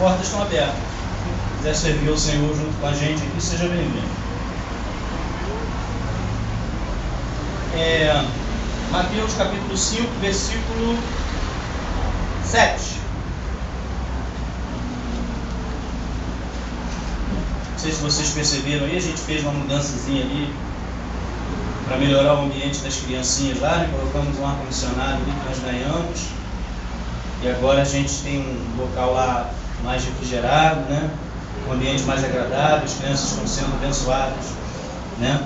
portas estão abertas. Se quiser servir o Senhor junto com a gente aqui, seja bem-vindo. Mateus capítulo 5, versículo 7. Não sei se vocês perceberam aí, a gente fez uma mudançazinha ali para melhorar o ambiente das criancinhas lá, né? Colocamos um ar-condicionado ali que nós ganhamos. E agora a gente tem um local lá mais refrigerado, né? Um ambiente mais agradável, as crianças estão sendo abençoadas, né?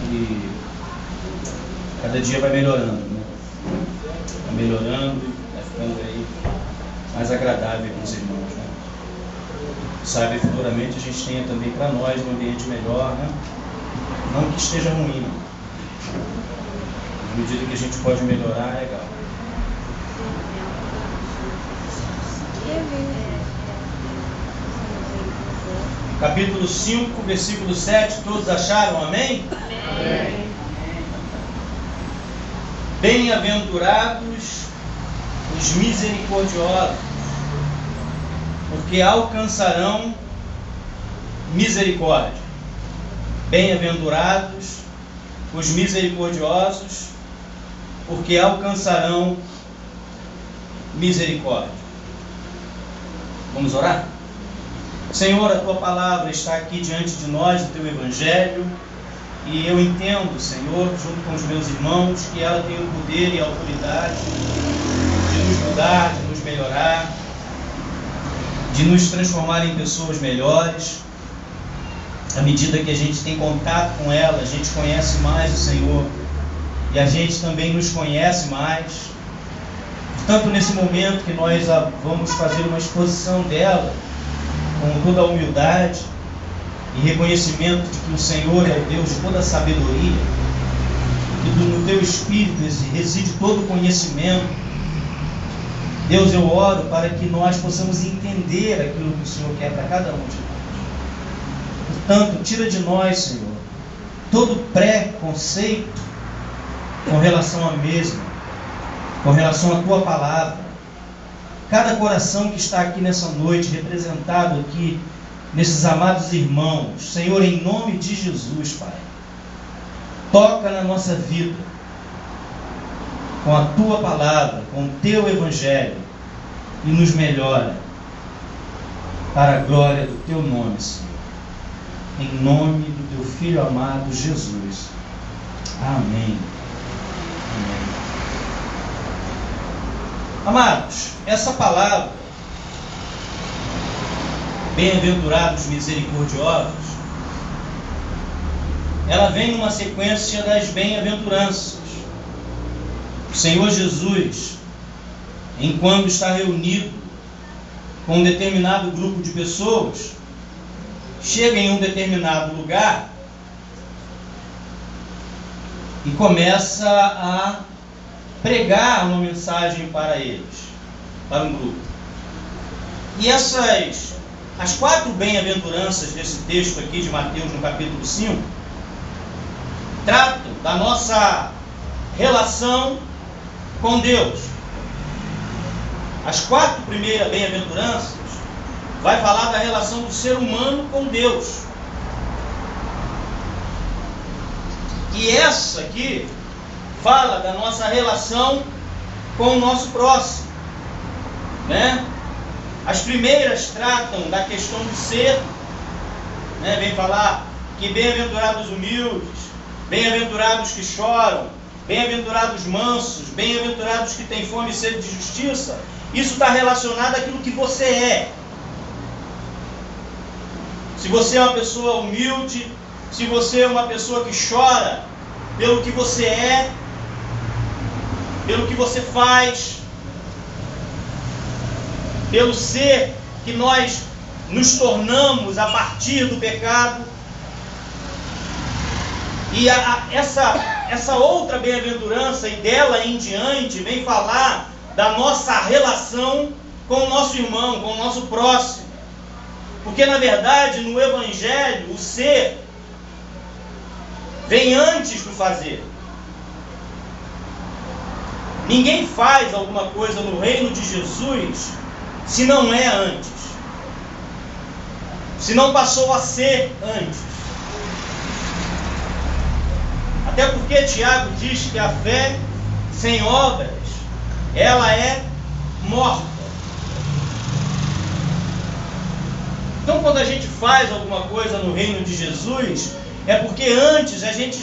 E cada dia vai melhorando, né? Vai melhorando e vai ficando aí mais agradável com os irmãos, né? Sabe, futuramente a gente tenha também para nós um ambiente melhor, né? Não que esteja ruim, não. À medida que a gente pode melhorar, é legal. Capítulo 5, versículo 7, todos acharam? Amém? Amém. Bem-aventurados os misericordiosos, porque alcançarão misericórdia. Bem-aventurados os misericordiosos, porque alcançarão misericórdia. Vamos orar? Senhor, a Tua palavra está aqui diante de nós, o Teu Evangelho, e eu entendo, Senhor, junto com os meus irmãos, que ela tem o poder e a autoridade de nos mudar, de nos melhorar, de nos transformar em pessoas melhores. À medida que a gente tem contato com ela, a gente conhece mais o Senhor e a gente também nos conhece mais. Portanto, nesse momento que nós vamos fazer uma exposição dela, com toda a humildade e reconhecimento de que o Senhor é o Deus de toda a sabedoria, e no Teu Espírito reside todo o conhecimento. Deus, eu oro para que nós possamos entender aquilo que o Senhor quer para cada um de nós. Portanto, tira de nós, Senhor, todo preconceito com relação à mesma, com relação à Tua palavra. Cada coração que está aqui nessa noite, representado aqui, nesses amados irmãos, Senhor, em nome de Jesus, Pai, toca na nossa vida, com a Tua palavra, com o Teu Evangelho, e nos melhora, para a glória do Teu nome, Senhor. Em nome do Teu Filho amado, Jesus. Amém. Amém. Amados, essa palavra, bem-aventurados misericordiosos, ela vem numa sequência das bem-aventuranças. O Senhor Jesus, enquanto está reunido com um determinado grupo de pessoas, chega em um determinado lugar e começa a pregar uma mensagem para eles, para um grupo. E as 4 bem-aventuranças desse texto aqui de Mateus, no capítulo 5, tratam da nossa relação com Deus. As 4 primeiras bem-aventuranças vai falar da relação do ser humano com Deus. E essa aqui fala da nossa relação com o nosso próximo, né? As primeiras tratam da questão do ser, né? Vem falar que bem-aventurados humildes, bem-aventurados que choram, bem-aventurados mansos, bem-aventurados que têm fome e sede de justiça. Isso está relacionado àquilo que você é. Se você é uma pessoa humilde, se você é uma pessoa que chora pelo que você é, pelo que você faz, pelo ser que nós nos tornamos a partir do pecado. E essa outra bem-aventurança, e dela em diante, vem falar da nossa relação com o nosso irmão, com o nosso próximo. Porque na verdade, no Evangelho, o ser vem antes do fazer. Ninguém faz alguma coisa no reino de Jesus se não é antes? Se não passou a ser antes? Até porque Tiago diz que a fé sem obras, ela é morta. Então, quando a gente faz alguma coisa no reino de Jesus, é porque antes a gente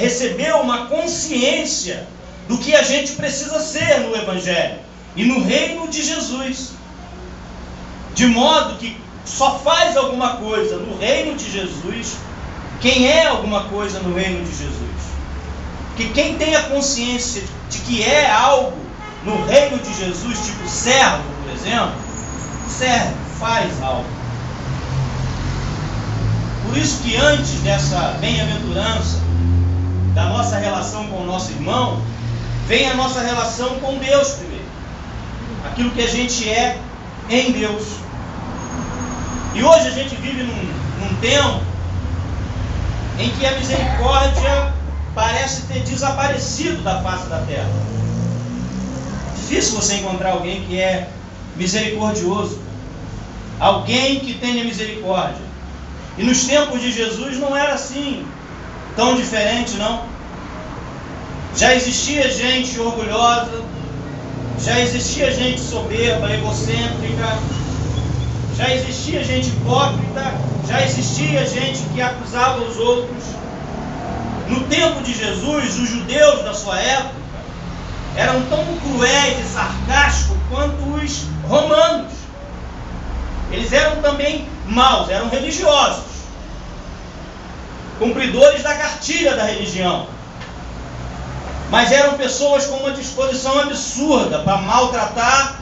recebeu uma consciência do que a gente precisa ser no Evangelho e no reino de Jesus. De modo que só faz alguma coisa no reino de Jesus quem é alguma coisa no reino de Jesus. Que quem tem a consciência de que é algo no reino de Jesus, tipo servo, por exemplo, serve, faz algo. Por isso que antes dessa bem-aventurança, da nossa relação com o nosso irmão, vem a nossa relação com Deus primeiro. Aquilo que a gente é em Deus. E hoje a gente vive num tempo em que a misericórdia parece ter desaparecido da face da terra. Difícil você encontrar alguém que é misericordioso, alguém que tenha misericórdia. E nos tempos de Jesus não era assim, tão diferente não. Já existia gente orgulhosa, já existia gente soberba, egocêntrica, já existia gente hipócrita, já existia gente que acusava os outros. No tempo de Jesus, os judeus da sua época eram tão cruéis e sarcásticos quanto os romanos. Eles eram também maus, eram religiosos, cumpridores da cartilha da religião, mas eram pessoas com uma disposição absurda para maltratar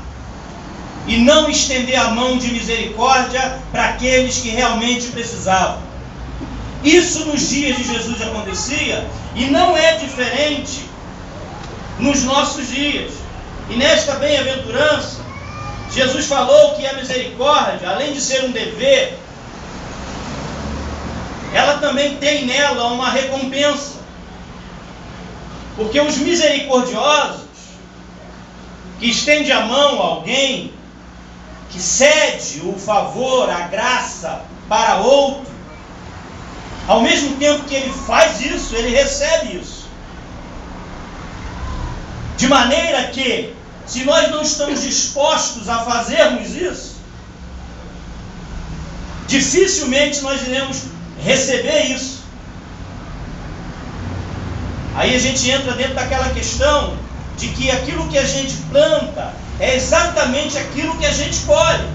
e não estender a mão de misericórdia para aqueles que realmente precisavam. Isso nos dias de Jesus acontecia e não é diferente nos nossos dias. E nesta bem-aventurança, Jesus falou que a misericórdia, além de ser um dever, ela também tem nela uma recompensa. Porque os misericordiosos, que estende a mão a alguém, que cede o favor, a graça para outro, ao mesmo tempo que ele faz isso, ele recebe isso. De maneira que, se nós não estamos dispostos a fazermos isso, dificilmente nós iremos receber isso. Aí a gente entra dentro daquela questão de que aquilo que a gente planta é exatamente aquilo que a gente colhe.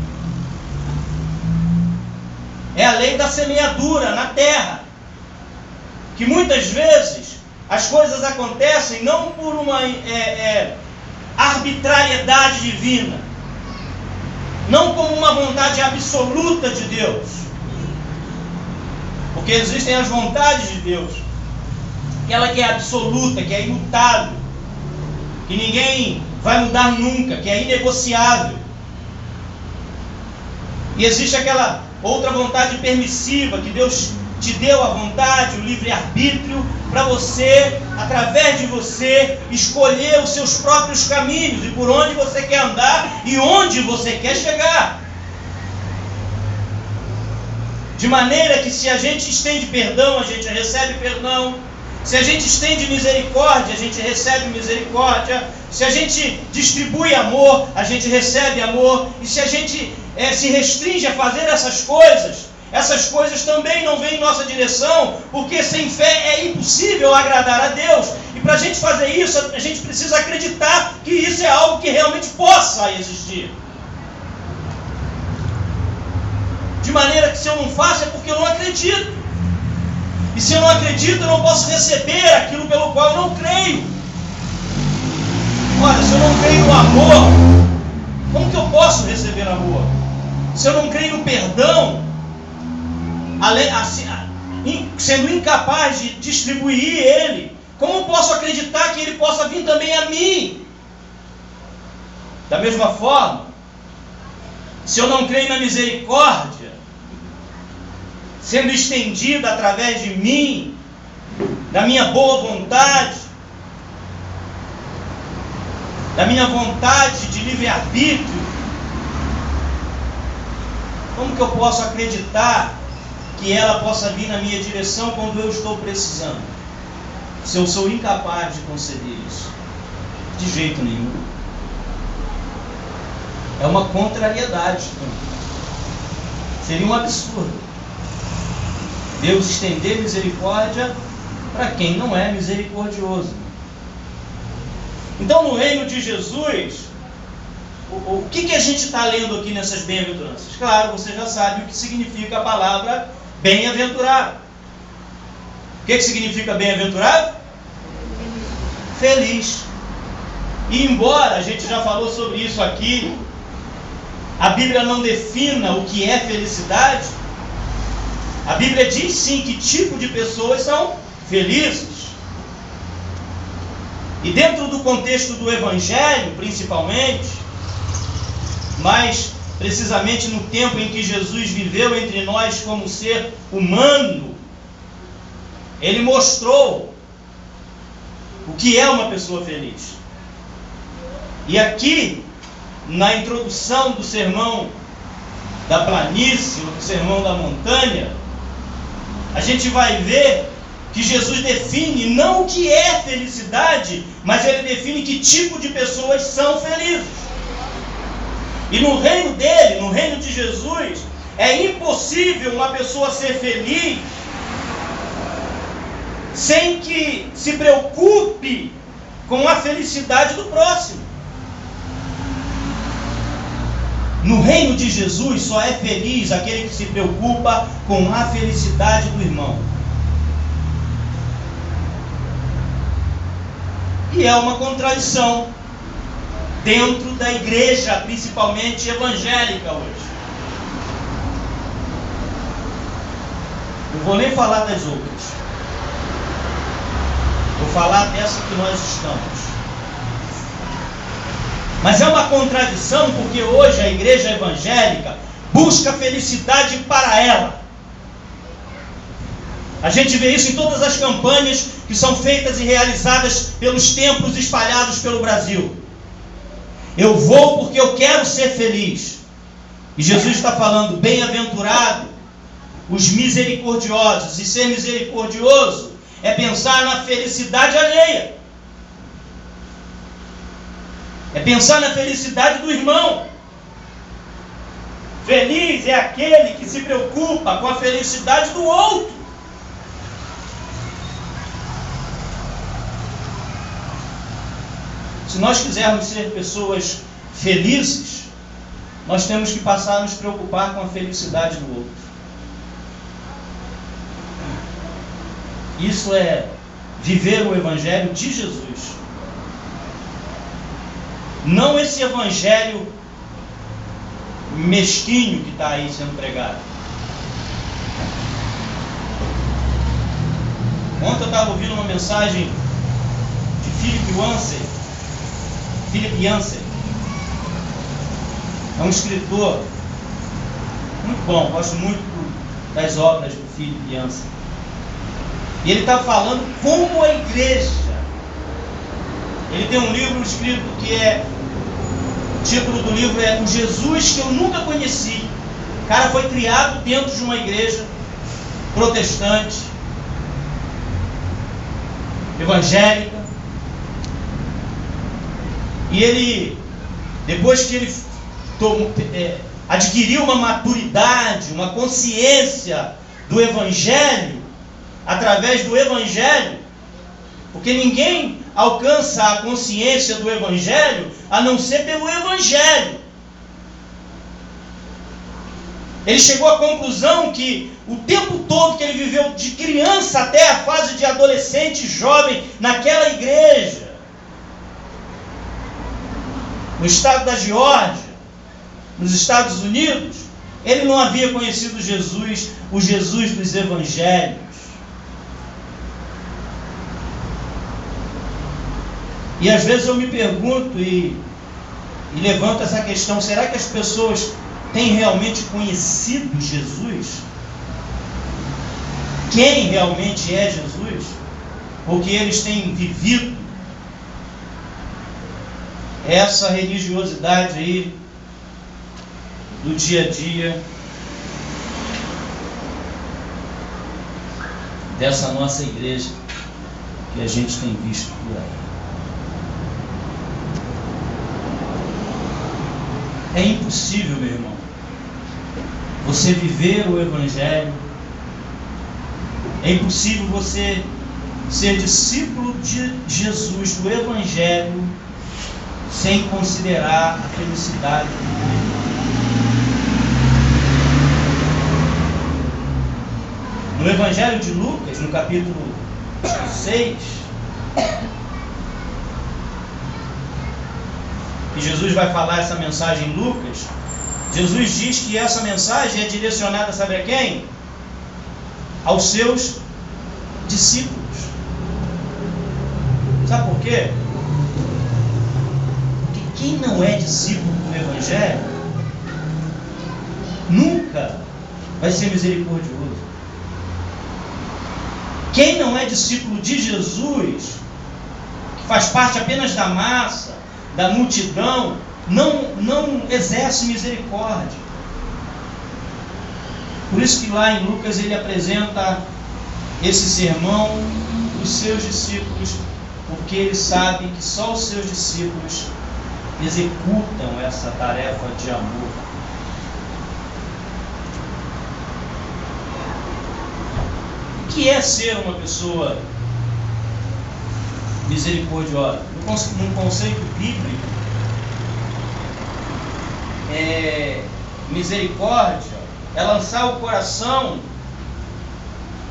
É a lei da semeadura na terra. Que muitas vezes as coisas acontecem não por uma arbitrariedade divina, não como uma vontade absoluta de Deus, porque existem as vontades de Deus, aquela que é absoluta, que é imutável, que ninguém vai mudar nunca, que é inegociável. E existe aquela outra vontade permissiva, que Deus te deu a vontade, o livre-arbítrio, para você, através de você, escolher os seus próprios caminhos, e por onde você quer andar, e onde você quer chegar. De maneira que se a gente estende perdão, a gente recebe perdão. Se a gente estende misericórdia, a gente recebe misericórdia. Se a gente distribui amor, a gente recebe amor. E se a gente se restringe a fazer essas coisas também não vêm em nossa direção, porque sem fé é impossível agradar a Deus. E para a gente fazer isso, a gente precisa acreditar que isso é algo que realmente possa existir. De maneira que se eu não faço é porque eu não acredito. E se eu não acredito, eu não posso receber aquilo pelo qual eu não creio. Ora, se eu não creio no amor, como que eu posso receber amor? Se eu não creio no perdão, sendo incapaz de distribuir ele, como eu posso acreditar que ele possa vir também a mim? Da mesma forma, se eu não creio na misericórdia, sendo estendida através de mim, da minha boa vontade, da minha vontade de livre-arbítrio, Como que eu posso acreditar que ela possa vir na minha direção quando eu estou precisando? Se eu sou incapaz de conceder isso? De jeito nenhum. É uma contrariedade. Seria um absurdo Deus estender misericórdia para quem não é misericordioso. Então, no reino de Jesus, o que a gente está lendo aqui nessas bem-aventuranças? Claro, você já sabe o que significa a palavra bem-aventurado. O que significa bem-aventurado? Feliz. E embora a gente já falou sobre isso aqui, a Bíblia não defina o que é felicidade. A Bíblia diz sim que tipo de pessoas são felizes. E dentro do contexto do Evangelho, principalmente, mas precisamente no tempo em que Jesus viveu entre nós como ser humano, Ele mostrou o que é uma pessoa feliz. E aqui, na introdução do sermão da planície, ou do sermão da montanha, a gente vai ver que Jesus define não o que é felicidade, mas Ele define que tipo de pessoas são felizes. E no reino dele, no reino de Jesus, é impossível uma pessoa ser feliz sem que se preocupe com a felicidade do próximo. No reino de Jesus só é feliz aquele que se preocupa com a felicidade do irmão. E é uma contradição dentro da igreja, principalmente evangélica hoje. Não vou nem falar das outras. Vou falar dessa que nós estamos. Mas é uma contradição porque hoje a igreja evangélica busca felicidade para ela. A gente vê isso em todas as campanhas que são feitas e realizadas pelos templos espalhados pelo Brasil. Eu vou porque eu quero ser feliz. E Jesus está falando, bem-aventurado os misericordiosos. E ser misericordioso é pensar na felicidade alheia. É pensar na felicidade do irmão. Feliz é aquele que se preocupa com a felicidade do outro. Se nós quisermos ser pessoas felizes, nós temos que passar a nos preocupar com a felicidade do outro. Isso é viver o Evangelho de Jesus. Não esse evangelho mesquinho que está aí sendo pregado. Ontem eu estava ouvindo uma mensagem de Philip Yancey. É um escritor muito bom, gosto muito das obras do Philip Yancey. E ele está falando como a igreja. Ele tem um livro escrito que o título do livro é O Jesus que eu nunca conheci. O cara foi criado dentro de uma igreja protestante, evangélica. E ele, depois que ele adquiriu uma maturidade, uma consciência do Evangelho, através do Evangelho, porque ninguém alcança a consciência do Evangelho a não ser pelo Evangelho. Ele chegou à conclusão que o tempo todo que ele viveu, de criança até a fase de adolescente, jovem, naquela igreja, no estado da Geórgia, nos Estados Unidos, ele não havia conhecido Jesus, o Jesus dos Evangelhos. E às vezes eu me pergunto e levanto essa questão, será que as pessoas têm realmente conhecido Jesus? Quem realmente é Jesus? Porque eles têm vivido essa religiosidade aí do dia a dia, dessa nossa igreja que a gente tem visto por aí. É impossível, meu irmão, você viver o Evangelho. É impossível você ser discípulo de Jesus, do Evangelho, sem considerar a felicidade dele. No Evangelho de Lucas, no capítulo 6, que Jesus vai falar essa mensagem em Lucas, Jesus diz que essa mensagem é direcionada, sabe a quem? Aos seus discípulos. Sabe por quê? Porque quem não é discípulo do Evangelho nunca vai ser misericordioso. Quem não é discípulo de Jesus, que faz parte apenas da massa, da multidão, não exerce misericórdia. Por isso que lá em Lucas ele apresenta esse sermão para os seus discípulos, porque ele sabe que só os seus discípulos executam essa tarefa de amor. O que é ser uma pessoa misericordiosa? Num conceito bíblico, misericórdia é lançar o coração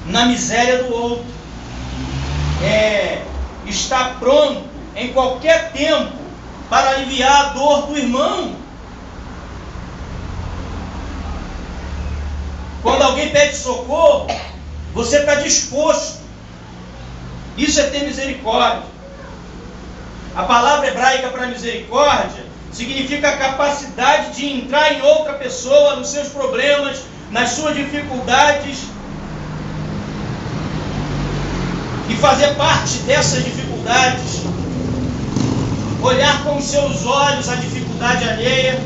na miséria do outro, é estar pronto em qualquer tempo para aliviar a dor do irmão. Quando alguém pede socorro, você está disposto. Isso é ter misericórdia. A palavra hebraica para misericórdia significa a capacidade de entrar em outra pessoa, nos seus problemas, nas suas dificuldades, e fazer parte dessas dificuldades, olhar com os seus olhos a dificuldade alheia,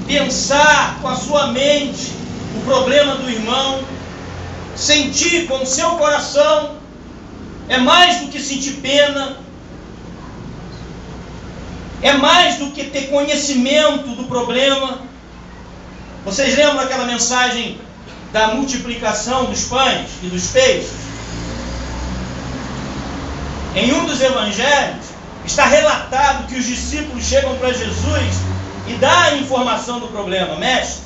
pensar com a sua mente o problema do irmão, sentir com o seu coração. É mais do que sentir pena, é mais do que ter conhecimento do problema. Vocês lembram daquela mensagem da multiplicação dos pães e dos peixes? Em um dos evangelhos está relatado que os discípulos chegam para Jesus e dão a informação do problema. Mestre,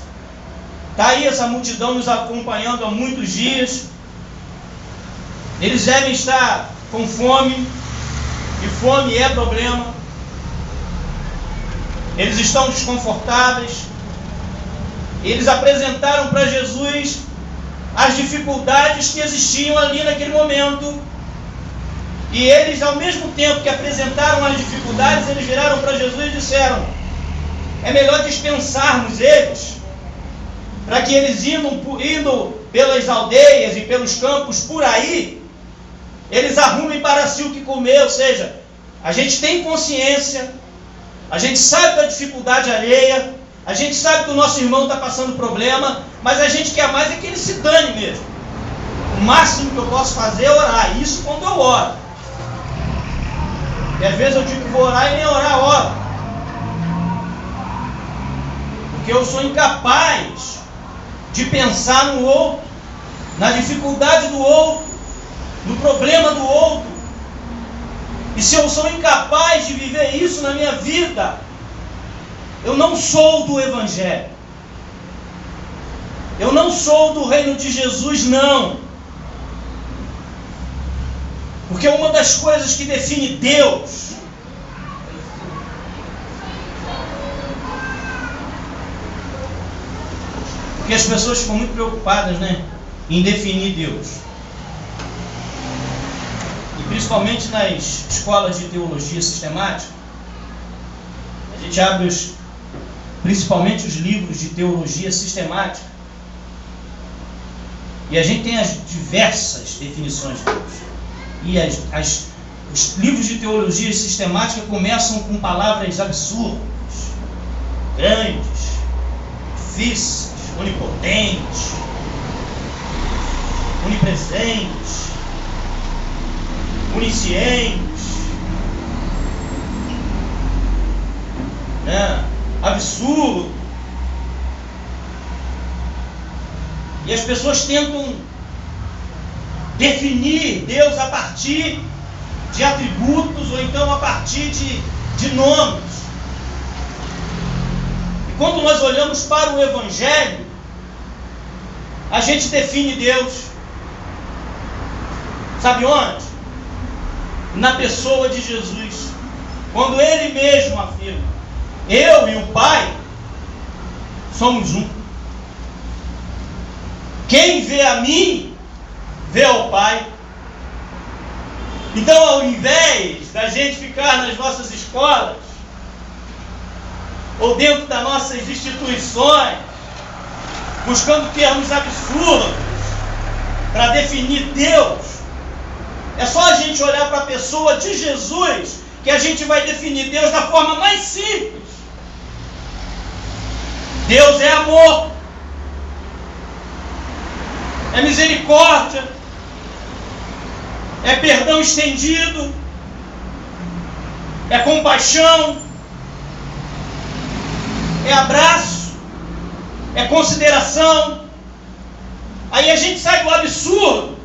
está aí essa multidão nos acompanhando há muitos dias, eles devem estar com fome, e fome é problema, eles estão desconfortáveis. Eles apresentaram para Jesus as dificuldades que existiam ali naquele momento, e eles, ao mesmo tempo que apresentaram as dificuldades, eles viraram para Jesus e disseram: é melhor dispensarmos eles, para que eles indo pelas aldeias e pelos campos por aí, eles arrumem para si o que comer. Ou seja, a gente tem consciência, a gente sabe da dificuldade alheia, a gente sabe que o nosso irmão está passando problema, mas a gente quer mais é que ele se dane mesmo. O máximo que eu posso fazer é orar, isso quando eu oro. E às vezes eu digo que vou orar e nem orar oro, porque eu sou incapaz de pensar no outro, na dificuldade do outro, no problema do outro. E se eu sou incapaz de viver isso na minha vida, eu não sou do Evangelho, eu não sou do reino de Jesus, não. Porque uma das coisas que define Deus porque as pessoas ficam muito preocupadas, em definir Deus. E principalmente nas escolas de teologia sistemática, a gente abre principalmente os livros de teologia sistemática, e a gente tem as diversas definições de Deus. E os livros de teologia sistemática começam com palavras absurdas, grandes, difíceis, onipotente, presentes, oniscientes, absurdo. E as pessoas tentam definir Deus a partir de atributos ou então a partir de nomes. E quando nós olhamos para o Evangelho, a gente define Deus, sabe onde? Na pessoa de Jesus. Quando Ele mesmo afirma: eu e o Pai somos um. Quem vê a mim, vê ao Pai. Então, ao invés da gente ficar nas nossas escolas, ou dentro das nossas instituições, buscando termos absurdos para definir Deus, é só a gente olhar para a pessoa de Jesus que a gente vai definir Deus da forma mais simples. Deus é amor, é misericórdia, é perdão estendido, é compaixão, é abraço, é consideração. Aí a gente sai do absurdo,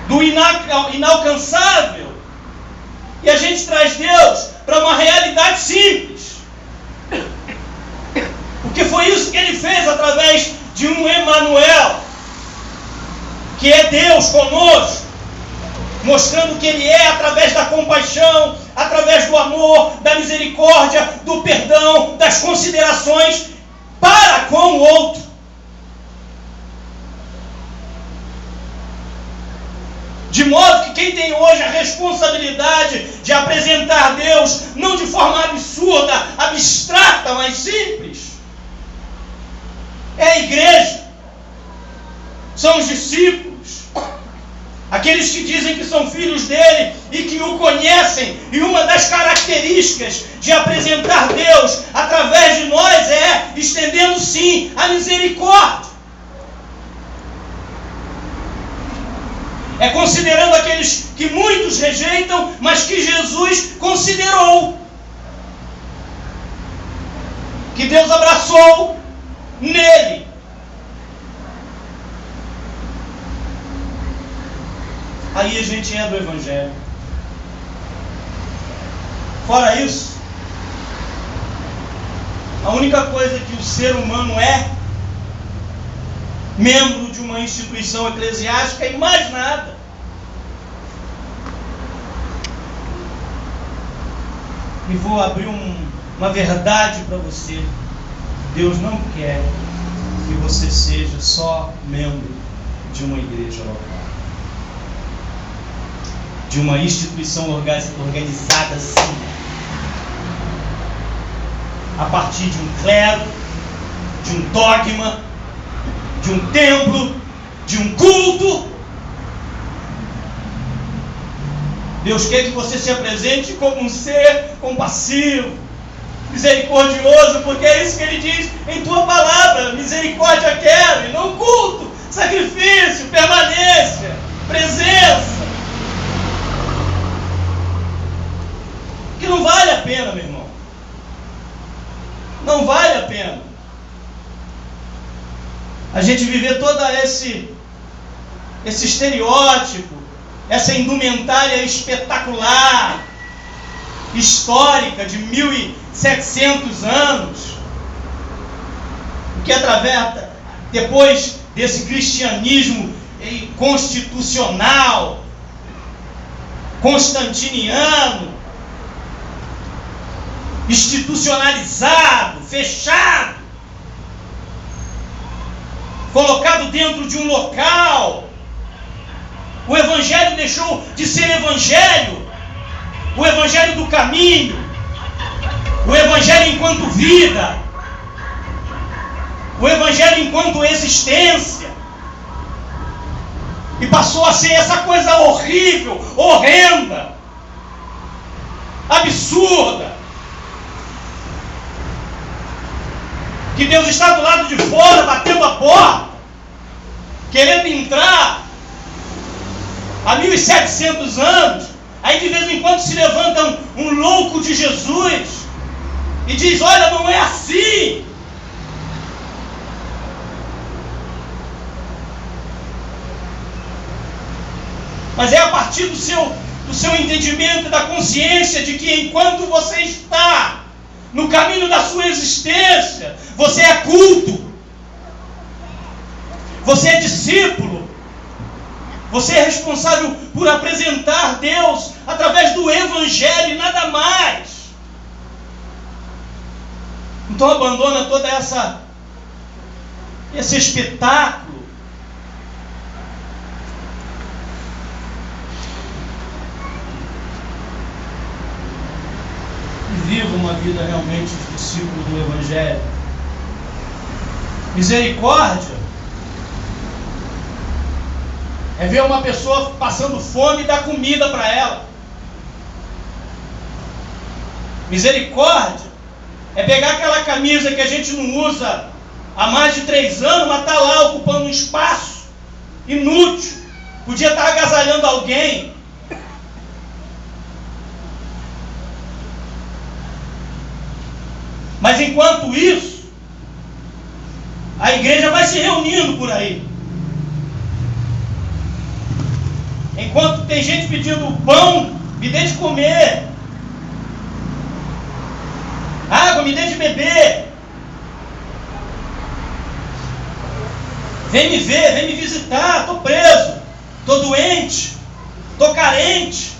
do inalcançável, e a gente traz Deus para uma realidade simples. Porque foi isso que Ele fez através de um Emanuel, que é Deus conosco, mostrando que Ele é através da compaixão, através do amor, da misericórdia, do perdão, das considerações para com o outro. De modo que quem tem hoje a responsabilidade de apresentar Deus, não de forma absurda, abstrata, mas simples, é a igreja, são os discípulos, aqueles que dizem que são filhos dele e que o conhecem. E uma das características de apresentar Deus através de nós é estendendo sim a misericórdia. É considerando aqueles que muitos rejeitam, mas que Jesus considerou, que Deus abraçou nele. Aí a gente é do Evangelho. Fora isso, a única coisa que o ser humano é, membro de uma instituição eclesiástica, e mais nada. E vou abrir uma verdade para você. Deus não quer que você seja só membro de uma igreja local, de uma instituição organizada assim, a partir de um clero, de um dogma, de um templo, de um culto. Deus quer que você se apresente como um ser compassivo, misericordioso, porque é isso que Ele diz em tua palavra: misericórdia quero, e não culto, sacrifício, permanência, presença. Que não vale a pena, meu irmão. Não vale a pena a gente viver todo esse estereótipo, essa indumentária espetacular, histórica, de 1700 anos, que depois desse cristianismo constitucional, constantiniano, institucionalizado, fechado, colocado dentro de um local, o Evangelho deixou de ser Evangelho, o Evangelho do caminho, o Evangelho enquanto vida, o Evangelho enquanto existência, e passou a ser essa coisa horrível, horrenda, absurda, que Deus está do lado de fora, batendo a porta, querendo há 1700 anos, aí de vez em quando se levanta um louco de Jesus e diz: olha, não é assim. Mas é a partir do seu entendimento e da consciência de que enquanto você está no caminho da sua existência, você é culto, você é discípulo, você é responsável por apresentar Deus através do Evangelho e nada mais. Então abandona toda esse espetáculo e viva uma vida realmente de discípulo do Evangelho. Misericórdia é ver uma pessoa passando fome e dar comida para ela. Misericórdia é pegar aquela camisa que a gente não usa há mais de 3 anos, mas está lá ocupando um espaço inútil. Podia estar agasalhando alguém. Mas enquanto isso, a igreja vai se reunindo por aí. Enquanto tem gente pedindo pão, me dê de comer. Água, me dê de beber. Vem me ver, vem me visitar. Estou preso, estou doente, estou carente.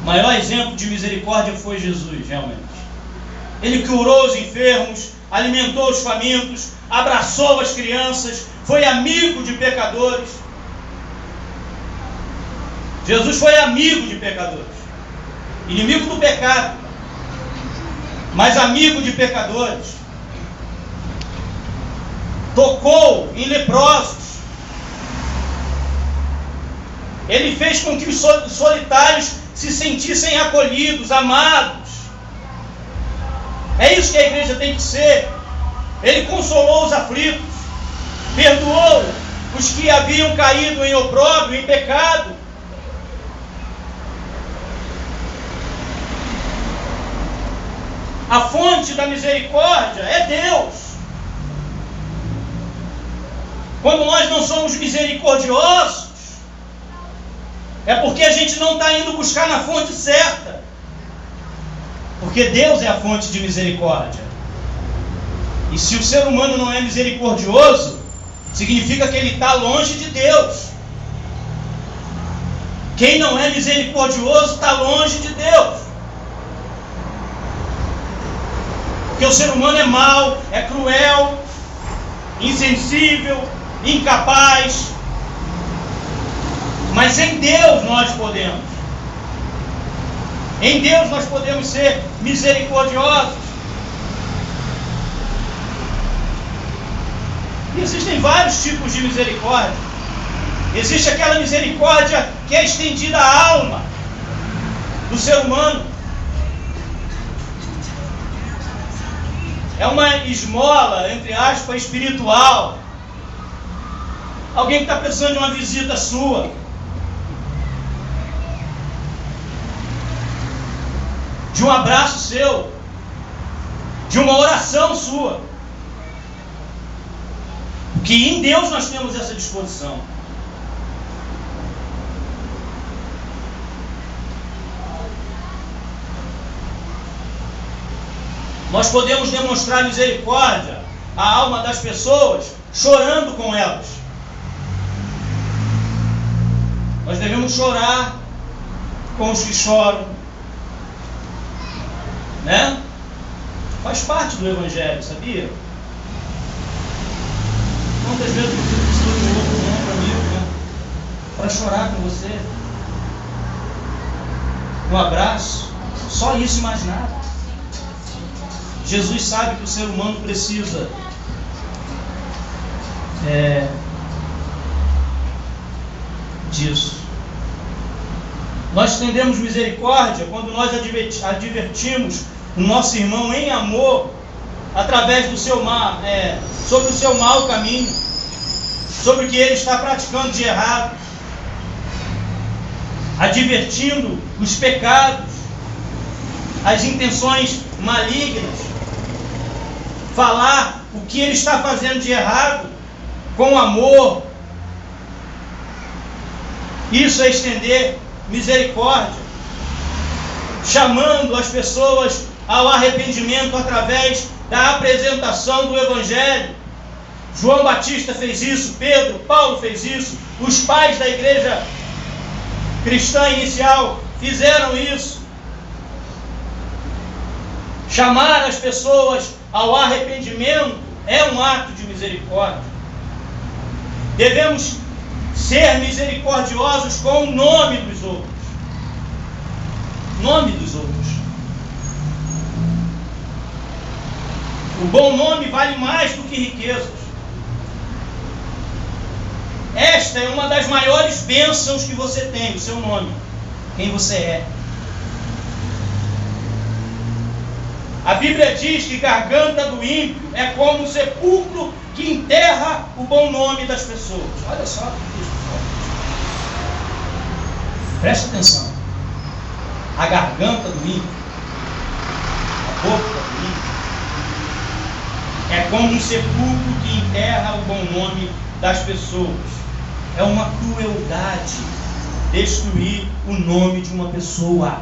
O maior exemplo de misericórdia foi Jesus, realmente. Ele curou os enfermos, alimentou os famintos, abraçou as crianças, foi amigo de pecadores. Jesus foi amigo de pecadores, inimigo do pecado, mas amigo de pecadores. Tocou em leprosos. Ele fez com que os solitários se sentissem acolhidos, amados. É isso que a igreja tem que ser. Ele consolou os aflitos, perdoou os que haviam caído em opróbrio, em pecado. A fonte da misericórdia é Deus. Quando nós não somos misericordiosos, é porque a gente não está indo buscar na fonte certa. Porque Deus é a fonte de misericórdia. E se o ser humano não é misericordioso, significa que ele está longe de Deus. Quem não é misericordioso está longe de Deus. Porque o ser humano é mau, é cruel, insensível, incapaz. Mas em Deus nós podemos. Em Deus nós podemos ser misericordiosos. E existem vários tipos de misericórdia. Existe aquela misericórdia que é estendida à alma do ser humano. É uma esmola, entre aspas, espiritual. Alguém que está precisando de uma visita sua. De um abraço seu. De uma oração sua. Porque em Deus nós temos essa disposição. Nós podemos demonstrar misericórdia à alma das pessoas chorando com elas. Nós devemos chorar com os que choram, né? Faz parte do Evangelho, sabia? Quantas vezes você precisa de um outro amigo, né? Para chorar com você, um abraço, só isso e mais nada. Jesus sabe que o ser humano precisa disso. Nós estendemos misericórdia quando nós advertimos o nosso irmão em amor através do seu sobre o seu mau caminho, sobre o que ele está praticando de errado, advertindo os pecados, as intenções malignas, falar o que ele está fazendo de errado com amor. Isso é estender misericórdia, chamando as pessoas ao arrependimento através da apresentação do Evangelho. João Batista fez isso, Pedro, Paulo fez isso, os pais da igreja cristã inicial fizeram isso. Chamar as pessoas ao arrependimento é um ato de misericórdia. Devemos ser misericordiosos com o nome dos outros. Nome dos outros. O bom nome vale mais do que riquezas. Esta é uma das maiores bênçãos que você tem, o seu nome, quem você é. A Bíblia diz que garganta do ímpio é como um sepulcro que enterra o bom nome das pessoas. Olha só o que diz. Presta atenção. A garganta do ímpio, a boca do ímpio, é como um sepulcro que enterra o bom nome das pessoas. É uma crueldade destruir o nome de uma pessoa.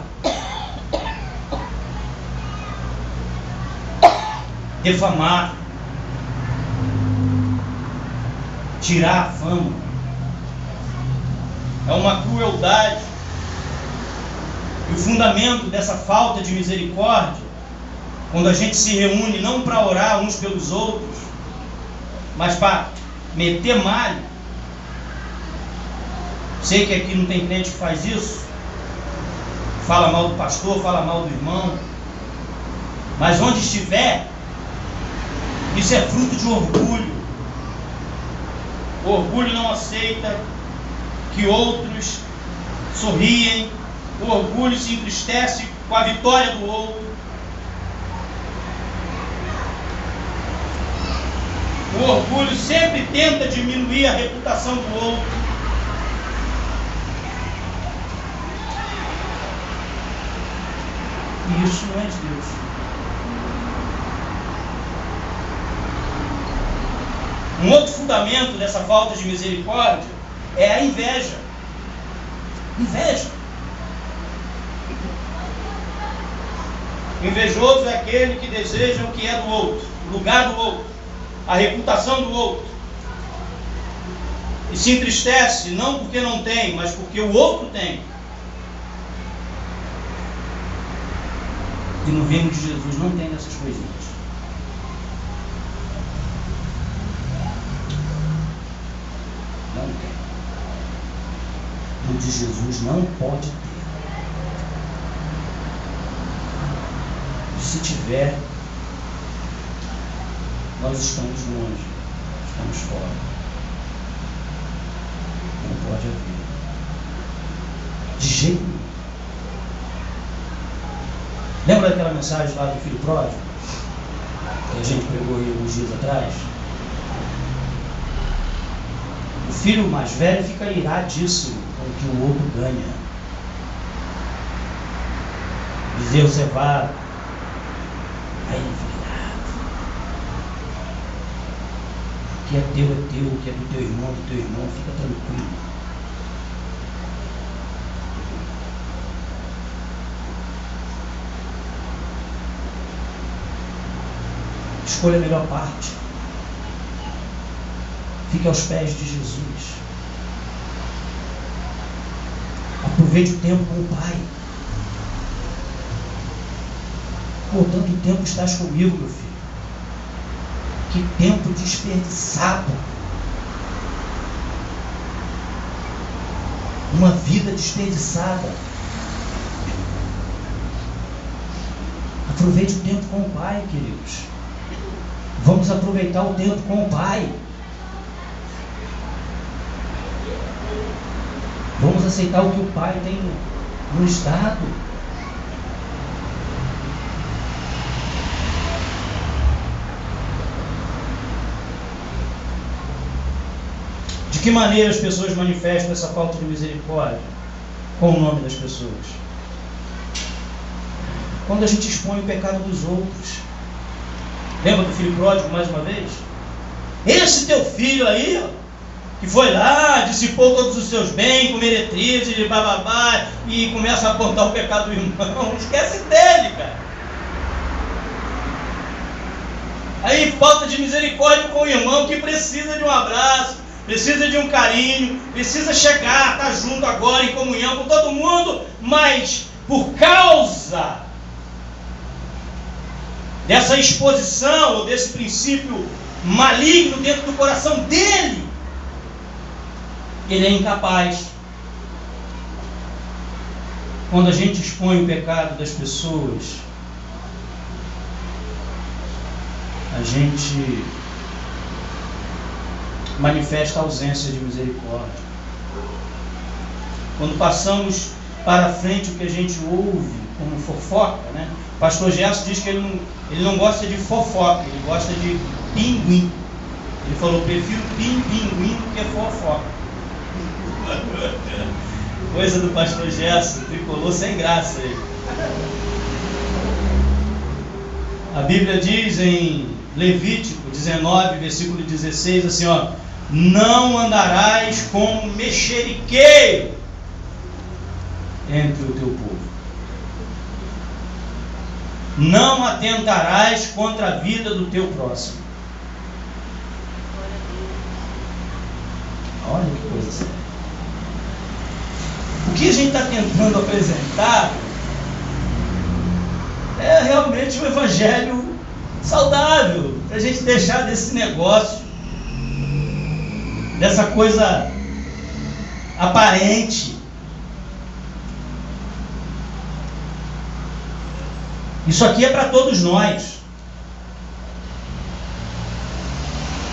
Defamar, tirar a fama, é uma crueldade. E o fundamento dessa falta de misericórdia, quando a gente se reúne não para orar uns pelos outros, mas para meter malho. Sei que aqui não tem crente que faz isso, fala mal do pastor, fala mal do irmão, mas onde estiver, isso é fruto de orgulho. O orgulho não aceita que outros sorriem. O orgulho se entristece com a vitória do outro. O orgulho sempre tenta diminuir a reputação do outro. E isso não é de Deus. Um outro fundamento dessa falta de misericórdia é a inveja. Inveja. O invejoso é aquele que deseja o que é do outro, o lugar do outro, a reputação do outro. E se entristece não porque não tem, mas porque o outro tem. E no reino de Jesus não tem dessas coisinhas. Não tem. No de Jesus não pode ter. E se tiver, nós estamos longe, estamos fora. Não pode haver. De jeito nenhum. Lembra daquela mensagem lá do filho pródigo? Que a gente pregou aí alguns dias atrás? O filho mais velho fica iradíssimo com o que o outro ganha. Bezerro cevado. Aí ele fica irado. O que é teu, o que é do teu irmão, fica tranquilo. Escolha a melhor parte. Fique aos pés de Jesus. Aproveite o tempo com o Pai. Por tanto tempo estás comigo, meu filho. Que tempo desperdiçado. Uma vida desperdiçada. Aproveite o tempo com o Pai, queridos. Vamos aproveitar o tempo com o Pai. Vamos aceitar o que o Pai tem nos dado. que maneira as pessoas manifestam essa falta de misericórdia? Qual o nome das pessoas? Quando a gente expõe o pecado dos outros. Lembra do filho pródigo mais uma vez? Esse teu filho aí, ó, que foi lá, dissipou todos os seus bens com meretrizes e bababá, e começa a apontar o pecado do irmão. Esquece dele, cara. Aí falta de misericórdia com o irmão que precisa de um abraço, precisa de um carinho, precisa chegar, estar junto agora em comunhão com todo mundo, mas por causa dessa exposição ou desse princípio maligno dentro do coração dele, ele é incapaz. Quando a gente expõe o pecado das pessoas, a gente manifesta a ausência de misericórdia. Quando passamos para frente o que a gente ouve como fofoca, né? O pastor Gerson diz que ele não gosta de fofoca, ele gosta de pinguim. Ele falou: prefiro pinguim do que fofoca. Coisa do pastor Gerson, tricolor sem graça aí. A Bíblia diz em Levítico 19, versículo 16, assim, ó: não andarás como mexeriqueiro entre o teu povo. Não atentarás contra a vida do teu próximo. Olha que coisa séria. O que a gente está tentando apresentar é realmente um evangelho saudável, para a gente deixar desse negócio, dessa coisa aparente. Isso aqui é para todos nós.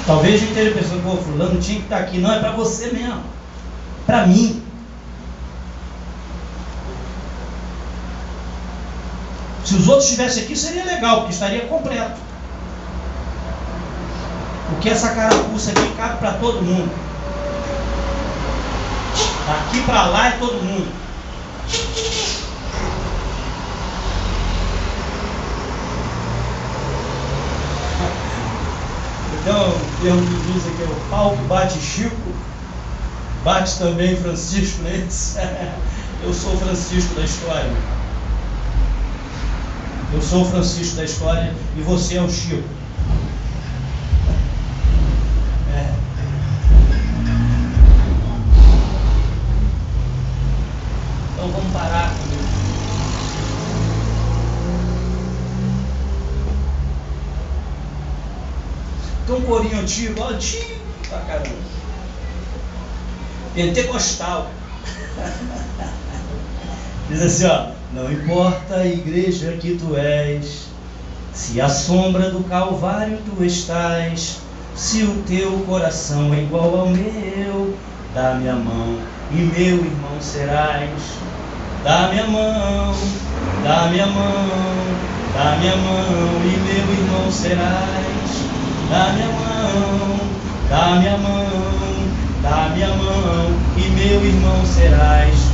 Talvez a gente esteja pensando: pô, fulano tinha que estar aqui. Não, é para você mesmo, para mim. Se os outros estivessem aqui seria legal, porque estaria completo. Porque essa carapuça aqui cabe para todo mundo. Daqui para lá é todo mundo. Então, o termo que diz aqui é: o pau que bate Chico, bate também Francisco, né? Eu sou o Francisco da história. Eu sou o Francisco da história e você é o Chico. Então vamos parar comigo. Tem um corinho antigo, antigo pra caramba. Pentecostal. Diz assim, ó: não importa a igreja que tu és, se à sombra do Calvário tu estás, se o teu coração é igual ao meu, dá-me a mão e meu irmão serás. Dá-me a mão, dá-me a mão, dá-me a mão e meu irmão serás. Dá-me a mão, dá-me a mão, dá-me a mão e meu irmão serás.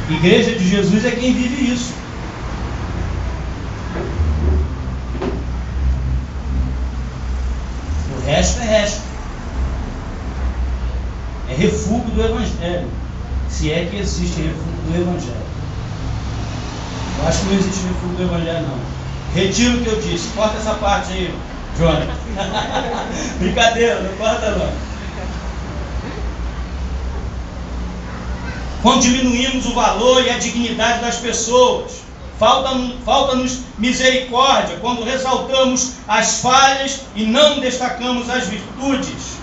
Igreja de Jesus é quem vive isso. O resto é resto. É refúgio do Evangelho. Se é que existe refúgio do Evangelho. Eu acho que não existe refúgio do Evangelho, não. Retiro o que eu disse. Corta essa parte aí, Johnny. Brincadeira, não corta não. Quando diminuímos o valor e a dignidade das pessoas, falta-nos misericórdia quando ressaltamos as falhas e não destacamos as virtudes,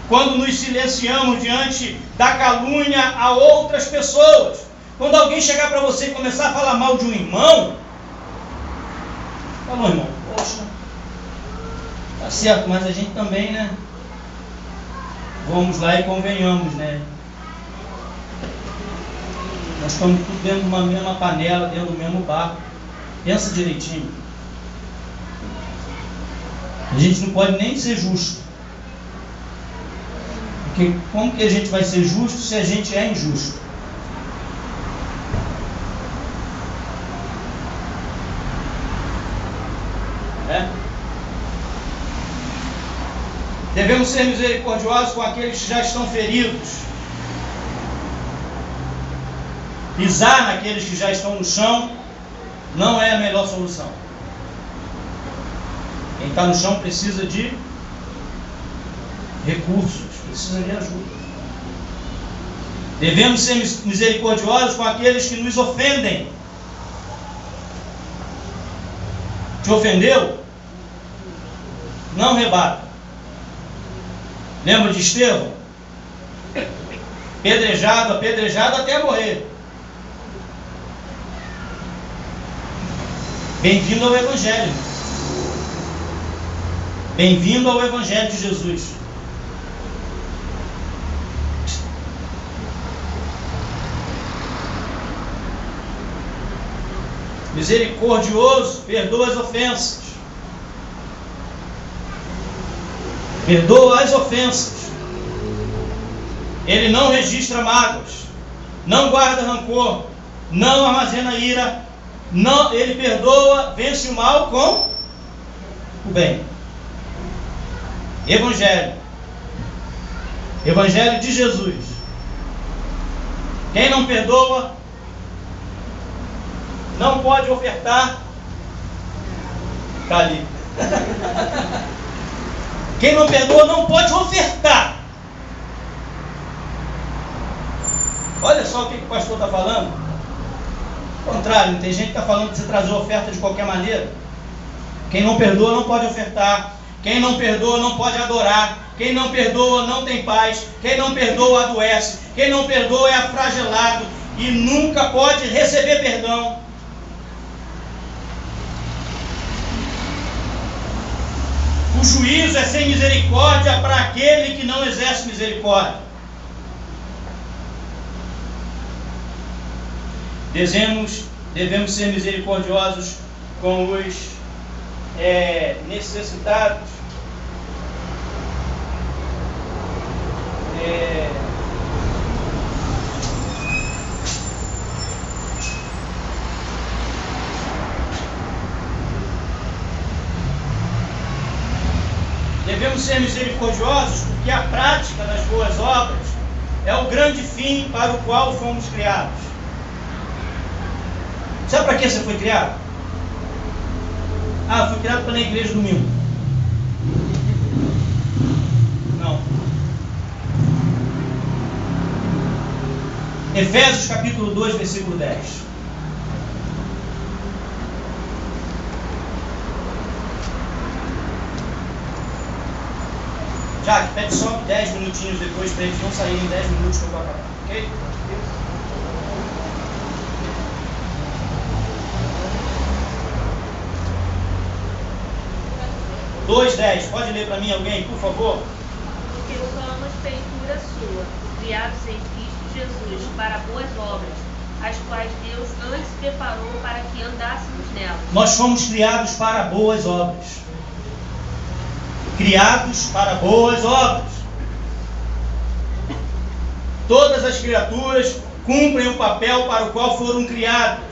quando nos silenciamos diante da calúnia a outras pessoas. Quando alguém chegar para você e começar a falar mal de um irmão, falou: irmão, poxa, tá certo, mas a gente também, né? Vamos lá e convenhamos, né? Nós estamos tudo dentro de uma mesma panela, dentro do mesmo barco. Pensa direitinho. A gente não pode nem ser justo. Porque como que a gente vai ser justo se a gente é injusto? Devemos ser misericordiosos com aqueles que já estão feridos. Pisar naqueles que já estão no chão não é a melhor solução. Quem está no chão precisa de recursos, precisa de ajuda. Devemos ser misericordiosos com aqueles que nos ofendem. Te ofendeu? Não rebata. Lembra de Estevão? Apedrejado até morrer. Bem-vindo ao Evangelho. Bem-vindo ao Evangelho de Jesus. Misericordioso, perdoa as ofensas. Perdoa as ofensas. Ele não registra mágoas, não guarda rancor, não armazena ira, não, ele perdoa, vence o mal com o bem. Evangelho de Jesus. Quem não perdoa não pode ofertar. Está ali. Quem não perdoa não pode ofertar. Olha só o que o pastor está falando. Ao contrário, tem gente que está falando que você trazer oferta de qualquer maneira. Quem não perdoa não pode ofertar. Quem não perdoa não pode adorar. Quem não perdoa não tem paz. Quem não perdoa adoece. Quem não perdoa é afragelado e nunca pode receber perdão. O juízo é sem misericórdia para aquele que não exerce misericórdia. Devemos ser misericordiosos com os necessitados. Devemos ser misericordiosos porque a prática das boas obras é o grande fim para o qual fomos criados. Sabe para que você foi criado? Fui criado para ir na igreja domingo. Não. Efésios capítulo 2, versículo 10. Jack, pede só 10 minutinhos depois para eles não saírem em 10 minutos que eu vou acabar, ok? 2:10, pode ler para mim alguém, por favor? Porque somos feitura sua, criados em Cristo Jesus, para boas obras, as quais Deus antes preparou para que andássemos nelas. Nós fomos criados para boas obras. Criados para boas obras. Todas as criaturas cumprem o papel para o qual foram criados.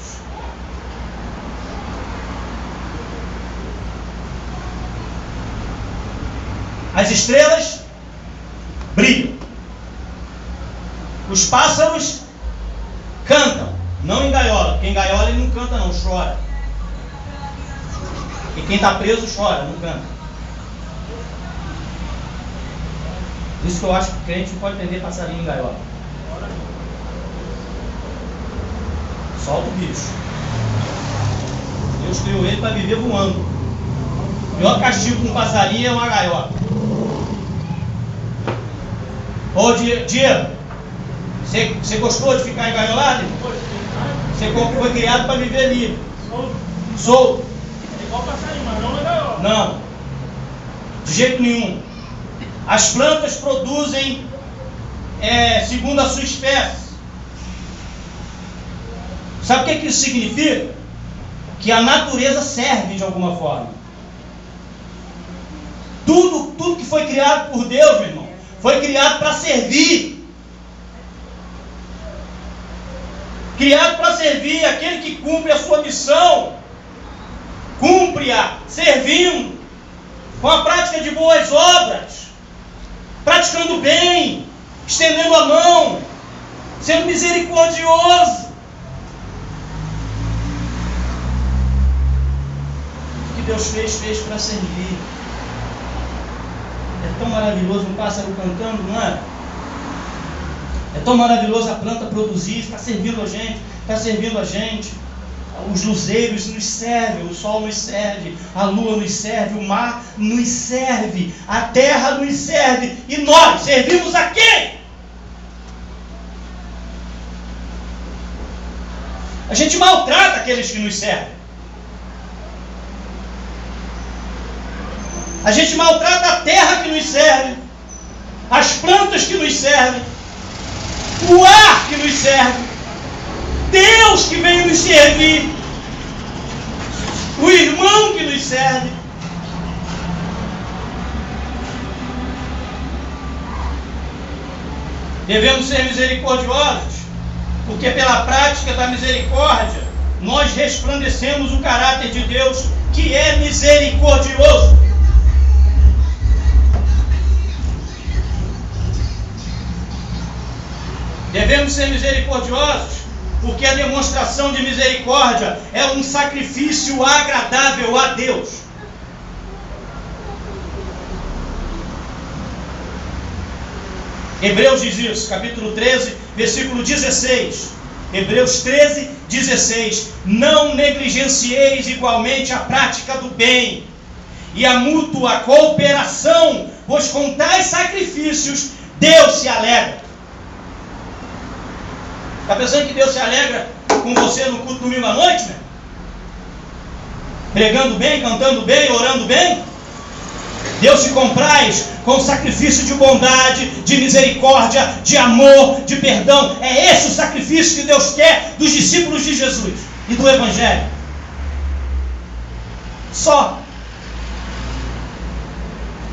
As estrelas brilham. Os pássaros cantam, não em gaiola. Quem gaiola ele não canta não, chora. E quem está preso chora, não canta. Por isso que eu acho que o crente não pode prender passarinho em gaiola. Solta o bicho. Deus criou ele para viver voando. O pior castigo com um passarinho é uma gaiola. Ô Diego, você gostou de ficar engaiolado? Você foi criado para viver livre. Solto. É igual passarinho, mas não é gaiola. Não. De jeito nenhum. As plantas produzem segundo a sua espécie. Sabe o que isso significa? Que a natureza serve de alguma forma. Tudo que foi criado por Deus, meu irmão, foi criado para servir. Criado para servir. Aquele que cumpre a sua missão, cumpre-a servindo, com a prática de boas obras, praticando bem, estendendo a mão, sendo misericordioso. O que Deus fez para servir. É tão maravilhoso um pássaro cantando, não é? É tão maravilhoso a planta produzir, está servindo a gente. Os luzeiros nos servem, o sol nos serve, a lua nos serve, o mar nos serve, a terra nos serve, e nós servimos a quem? A gente maltrata aqueles que nos servem. A gente maltrata a terra que nos serve, as plantas que nos servem, o ar que nos serve, Deus que veio nos servir, o irmão que nos serve. Devemos ser misericordiosos, porque pela prática da misericórdia nós resplandecemos o caráter de Deus, que é misericordioso. Devemos ser misericordiosos, porque a demonstração de misericórdia é um sacrifício agradável a Deus. Hebreus diz isso, capítulo 13, versículo 16. Hebreus 13, 16. Não negligencieis igualmente a prática do bem e a mútua cooperação, pois com tais sacrifícios Deus se alegra. Está pensando que Deus se alegra com você no culto domingo à noite, né? Pregando bem, cantando bem, orando bem? Deus se compraz com sacrifício de bondade, de misericórdia, de amor, de perdão. É esse o sacrifício que Deus quer dos discípulos de Jesus e do Evangelho. Só.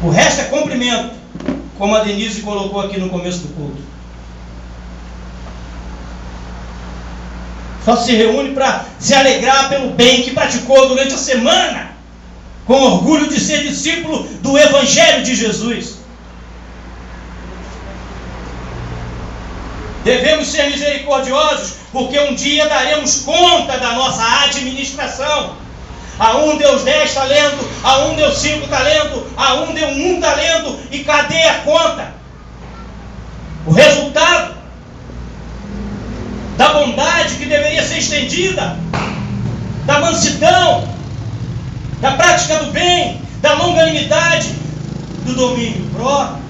O resto é cumprimento, como a Denise colocou aqui no começo do culto. Só se reúne para se alegrar pelo bem que praticou durante a semana, com orgulho de ser discípulo do Evangelho de Jesus. Devemos ser misericordiosos, porque um dia daremos conta da nossa administração. A um deu 10 talentos, a um deu 5 talentos, a um deu 1 talento, e cadê a conta? O resultado da bondade que deveria ser estendida, da mansidão, da prática do bem, da longanimidade, do domínio próprio.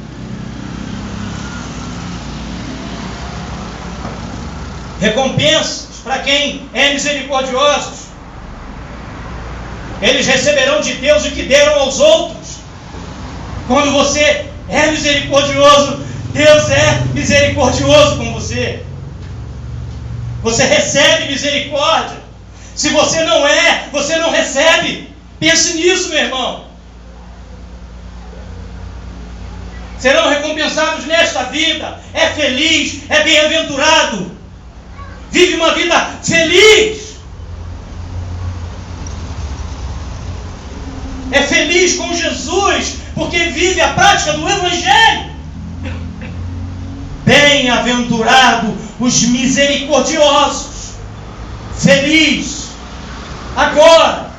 Recompensas para quem é misericordioso. Eles receberão de Deus o que deram aos outros. Quando você é misericordioso, Deus é misericordioso com você. Você recebe misericórdia. Se você não é, você não recebe. Pense nisso, meu irmão. Serão recompensados nesta vida. É feliz, é bem-aventurado. Vive uma vida feliz. É feliz com Jesus, porque vive a prática do Evangelho. Bem-aventurado os misericordiosos. Feliz. Agora.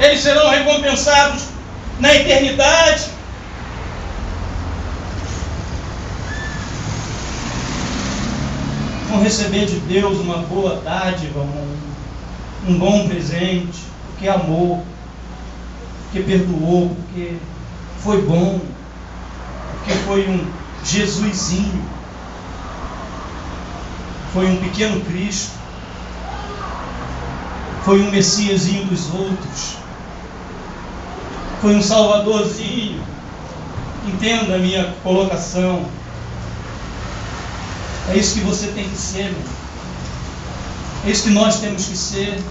Eles serão recompensados na eternidade. Vão receber de Deus uma boa dádiva, um bom presente, porque amou, porque perdoou, porque foi bom, porque foi um Jesusinho, foi um pequeno Cristo, foi um Messiasinho dos outros, foi um Salvadorzinho. Entenda a minha colocação. É isso que você tem que ser, meu. É isso que nós temos que ser.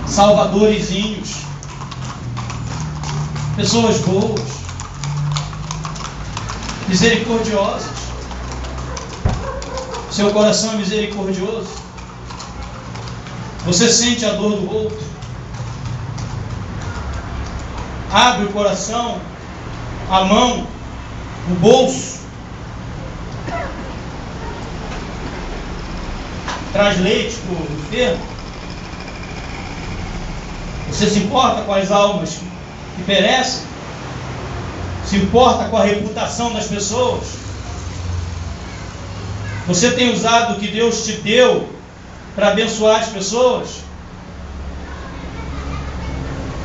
salvadorzinhos, pessoas boas, misericordiosas. Seu coração é misericordioso. Você sente a dor do outro. Abre o coração, a mão, o bolso. Traz leite para o enfermo. Você se importa com as almas que perecem? Se importa com a reputação das pessoas? Você tem usado o que Deus te deu para abençoar as pessoas?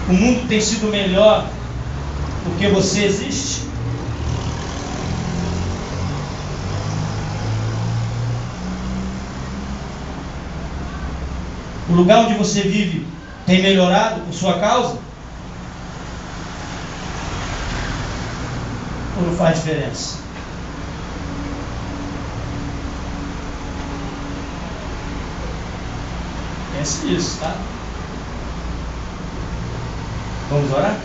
O mundo tem sido melhor porque você existe? O lugar onde você vive tem melhorado por sua causa? Ou não faz diferença? Pense nisso, tá? Vamos orar?